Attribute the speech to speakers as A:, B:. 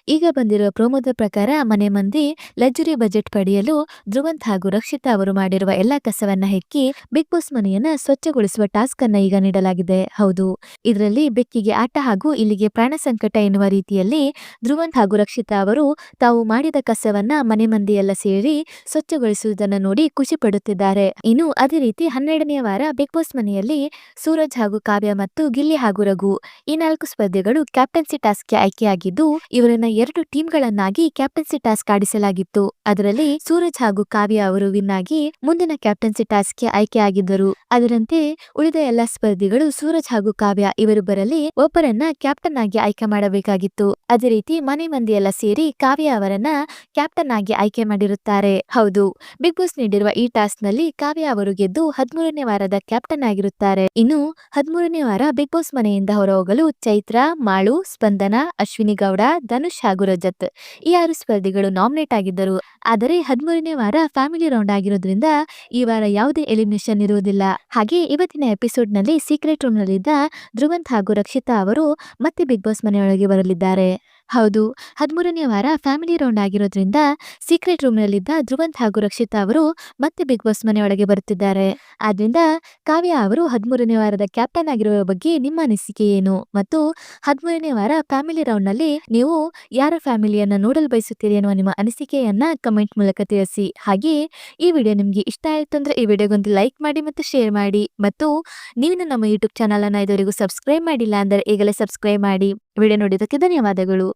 A: ಈಗ ಬಂದಿರುವ ಪ್ರೋಮೋದ ಪ್ರಕಾರ ಮನೆ ಮಂದಿ ಲಕ್ಸುರಿ ಬಜೆಟ್ ಪಡೆಯಲು ಧ್ರುವಂತ್ ಹಾಗೂ ರಕ್ಷಿತಾ ಅವರು ಮಾಡಿರುವ ಎಲ್ಲಾ ಕಸವನ್ನ ಹೆಕ್ಕಿ ಬಿಗ್ ಬಾಸ್ ಮನೆಯನ್ನ ಸ್ವಚ್ಛಗೊಳಿಸುವ ಟಾಸ್ಕ್ ಅನ್ನ ಈಗ ನೀಡಲಾಗಿದೆ. ಹೌದು, ಇದರಲ್ಲಿ ಬೆಕ್ಕಿಗೆ ಆಟ ಹಾಗೂ ಇಲ್ಲಿಗೆ ಪ್ರಾಣ ಸಂಕಟ ಎನ್ನುವ ರೀತಿಯಲ್ಲಿ ಧ್ರುವಂತ್ ಹಾಗೂ ರಕ್ಷಿತಾ ಅವರು ತಾವು ಮಾಡಿದ ಕಸವನ್ನ ಮನೆ ಮಂದಿ ಎಲ್ಲ ಸೇರಿ ಸ್ವಚ್ಛಗೊಳಿಸುವುದನ್ನು ನೋಡಿ ಖುಷಿ ಪಡುತ್ತಿದ್ದಾರೆ. ಇನ್ನು ಅದೇ ರೀತಿ 12ನೇ ವಾರ ಬಿಗ್ ಬಾಸ್ ಮನೆಯಲ್ಲಿ ಸೂರಜ್ ಹಾಗೂ ಕಾವ್ಯ ಮತ್ತು ಗಿಲ್ಲಿ ಹಾಗೂ ರಘು ಈ 4 ಸ್ಪರ್ಧಿಗಳು ಕ್ಯಾಪ್ಟನ್ಸಿ ಟಾಸ್ಕ್ಗೆ ಆಯ್ಕೆಯಾಗಿದ್ದು ಇವರನ್ನ 2 ಟೀಮ್ಗಳನ್ನಾಗಿ ಕ್ಯಾಪ್ಟನ್ಸಿ ಟಾಸ್ಕ್ ಆಡಿಸಲಾಗಿತ್ತು. ಅದರಲ್ಲಿ ಸೂರಜ್ ಹಾಗೂ ಕಾವ್ಯ ಅವರು ವಿನ್ ಆಗಿ ಮುಂದಿನ ಕ್ಯಾಪ್ಟನ್ಸಿ ಟಾಸ್ಕ್ಗೆ ಆಯ್ಕೆಯಾಗಿದ್ದರು. ಅದರಂತೆ ಉಳಿದ ಎಲ್ಲಾ ಸ್ಪರ್ಧಿಗಳು ಸೂರಜ್ ಹಾಗೂ ಕಾವ್ಯ ಇವರಿಬ್ಬರಲ್ಲಿ ಒಬ್ಬರನ್ನ ಕ್ಯಾಪ್ಟನ್ ಆಗಿ ಆಯ್ಕೆ ಮಾಡಬೇಕಾಗಿತ್ತು. ಅದೇ ರೀತಿ ಮನೆ ಮಂದಿ ಎಲ್ಲ ಸೇರಿ ಕಾವ್ಯ ಅವರನ್ನ ಕ್ಯಾಪ್ಟನ್ ಆಗಿ ಆಯ್ಕೆ ಮಾಡಿರುತ್ತಾರೆ. ಹೌದು, ಬಿಗ್ ಬಾಸ್ ನೀಡಿರುವ ಈ ಟಾಸ್ಕ್ ನಲ್ಲಿ ಕಾವ್ಯ ಅವರು ಗೆದ್ದು 13ನೇ ವಾರದ ಕ್ಯಾಪ್ಟನ್ ಆಗಿರುತ್ತಾರೆ. ಇನ್ನು 13ನೇ ವಾರ ಬಿಗ್ ಬಾಸ್ ಮನೆಯಿಂದ ಹೊರಹೋಗಲು ಚೈತ್ರ, ಮಾಳು, ಸ್ಪಂದನ, ಅಶ್ವಿನಿ ಗೌಡ, ಧನುಷ್ ಹಾಗೂ ರಜತ್ ಈ 6 ಸ್ಪರ್ಧಿಗಳು ನಾಮಿನೇಟ್ ಆಗಿದ್ದರು. ಆದರೆ 13ನೇ ವಾರ ಫ್ಯಾಮಿಲಿ ರೌಂಡ್ ಆಗಿರೋದ್ರಿಂದ ಈ ವಾರ ಯಾವುದೇ ಎಲಿಮಿನೇಷನ್ ಇರುವುದಿಲ್ಲ. ಹಾಗೆ ಇವತ್ತಿನ ಎಪಿಸೋಡ್ ನಲ್ಲಿ ಸೀಕ್ರೆಟ್ ರೂಮ್ ನಲ್ಲಿದ್ದ ಧ್ರುವಂತ್ ಹಾಗೂ ರಕ್ಷಿತಾ ಅವರು ಮತ್ತೆ ಬಿಗ್ ಬಾಸ್ ಮನೆಯೊಳಗೆ ಬರಲಿದ್ದಾರೆ. ಹೌದು, 13ನೇ ವಾರ ಫ್ಯಾಮಿಲಿ ರೌಂಡ್ ಆಗಿರೋದ್ರಿಂದ ಸೀಕ್ರೆಟ್ ರೂಮ್ ನಲ್ಲಿದ್ದ ಧ್ರುವಂತ್ ಹಾಗೂ ರಕ್ಷಿತಾ ಅವರು ಮತ್ತೆ ಬಿಗ್ ಬಾಸ್ ಮನೆಯೊಳಗೆ ಬರುತ್ತಿದ್ದಾರೆ. ಆದ್ರಿಂದ ಕಾವ್ಯ ಅವರು 13ನೇ ವಾರದ ಕ್ಯಾಪ್ಟನ್ ಆಗಿರುವ ಬಗ್ಗೆ ನಿಮ್ಮ ಅನಿಸಿಕೆ ಏನು? ಮತ್ತು 13ನೇ ವಾರ ಫ್ಯಾಮಿಲಿ ರೌಂಡ್ ನಲ್ಲಿ ನೀವು ಯಾರ ಫ್ಯಾಮಿಲಿಯನ್ನ ನೋಡಲು ಬಯಸುತ್ತೀರಿ ಎನ್ನುವ ನಿಮ್ಮ ಅನಿಸಿಕೆಯನ್ನ ಕಮೆಂಟ್ ಮೂಲಕ ತಿಳಿಸಿ. ಹಾಗೆ ಈ ವಿಡಿಯೋ ನಿಮ್ಗೆ ಇಷ್ಟ ಆಯ್ತು ಅಂದ್ರೆ ಈ ವಿಡಿಯೋಗೊಂದು ಲೈಕ್ ಮಾಡಿ ಮತ್ತು ಶೇರ್ ಮಾಡಿ. ಮತ್ತು ನೀವು ನಮ್ಮ ಯೂಟ್ಯೂಬ್ ಚಾನಲ್ ಅನ್ನ ಇದುವರೆಗೂ ಸಬ್ಸ್ಕ್ರೈಬ್ ಮಾಡಿಲ್ಲ ಅಂದರೆ ಈಗಲೇ ಸಬ್ಸ್ಕ್ರೈಬ್ ಮಾಡಿ. ವಿಡಿಯೋ ನೋಡಿದ್ದಕ್ಕೆ ಧನ್ಯವಾದಗಳು.